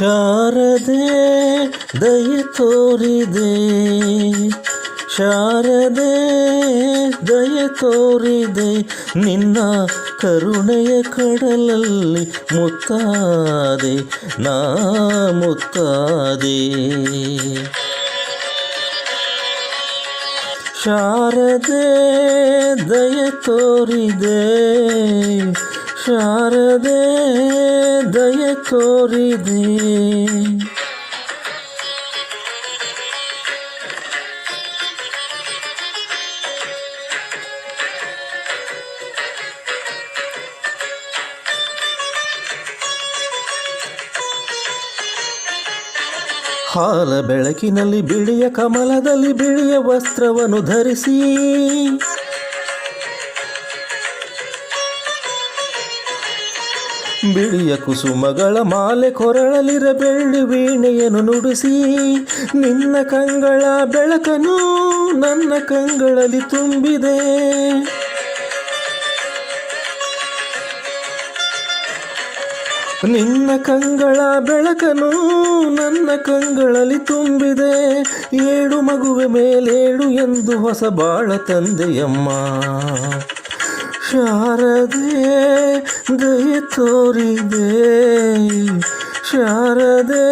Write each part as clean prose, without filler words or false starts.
ಶಾರದೆ ದಯೆ ತೋರಿದೆ, ಶಾರದೆ ದಯೆ ತೋರಿದೆ, ನಿನ್ನ ಕರುಣೆಯ ಕಡಲಲ್ಲಿ ಮುತ್ತಾದೆ, ನಾ ಮುತ್ತಾದೆ. ಶಾರದೆ ದಯೆ ತೋರಿದೆ, ಶಾರದೆ ದಯೆ ತೋರಿದೆ. ಹಾಲ ಬೆಳಕಿನಲ್ಲಿ ಬಿಳಿಯ ಕಮಲದಲ್ಲಿ ಬಿಳಿಯ ವಸ್ತ್ರವನ್ನು ಧರಿಸಿ, ಬಿಳಿಯ ಕುಸುಮಗಳ ಮಾಲೆ ಕೊರಳಲಿರ ಬೆಳ್ಳಿ ವೀಣೆಯನ್ನು ನುಡಿಸಿ, ನಿನ್ನ ಕಂಗಳ ಬೆಳಕನ್ನು ನನ್ನ ಕಂಗಳಲ್ಲಿ ತುಂಬಿದೆ. ನಿನ್ನ ಕಂಗಳ ಬೆಳಕನು ನನ್ನ ಕಂಗಳಲ್ಲಿ ತುಂಬಿದೆ. ಏಳು ಮಗುವೆ ಮೇಲೇಳು ಎಂದು ಹೊಸ ಬಾಳ ತಂದೆಯಮ್ಮ. ಶಾರದೆ ದಯೆ ತೋರಿದೆ, ಶಾರದೆ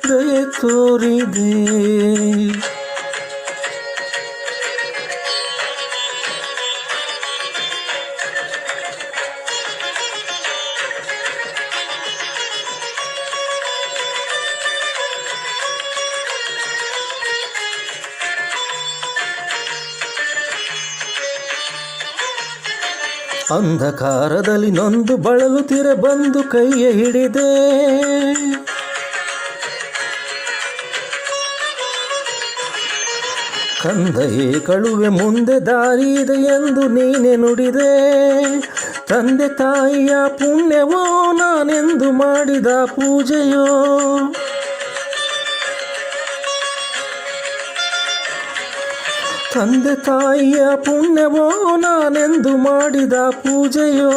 ದಯೆ ತೋರಿದೆ. ಅಂಧಕಾರದಲ್ಲಿ ನೊಂದು ಬಳಲುತ್ತಿರ ಬಂದು ಕೈಯ ಹಿಡಿದೆ, ಕಂದಯೇ ಕಳುವೆ ಮುಂದೆ ದಾರಿ ಇದೆ ಎಂದು ನೀನೆ ನುಡಿದೆ. ತಂದೆ ತಾಯಿಯ ಪುಣ್ಯವೋ ನಾನೆಂದು ಮಾಡಿದ ಪೂಜೆಯೋ, ತಂದೆ ತಾಯಿಯ ಪುಣ್ಯವೋ ನಾನೆಂದು ಮಾಡಿದ ಪೂಜೆಯೋ,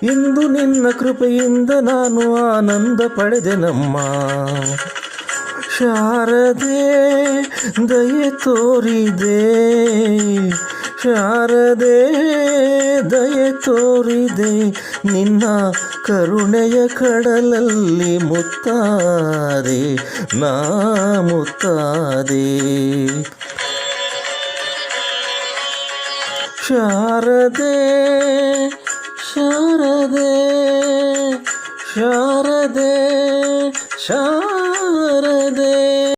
ಇಂದು ನಿನ್ನ ಕೃಪೆಯಿಂದ ನಾನು ಆನಂದ ಪಡೆದೆನಮ್ಮ. ಶಾರದೆ ದಯೆ ತೋರಿದೆ, ಶಾರದೆ ದಯೆ ತೋರಿದೆ, ನಿನ್ನ ಕರುಣೆಯ ಕಡಲಲ್ಲಿ ಮುತ್ತಾದೆ, ನಾ ಮುತ್ತಾದೆ. ಶಾರದೆ ಶಾರದೆ ಶಾರದೆ ಶಾರದೆ.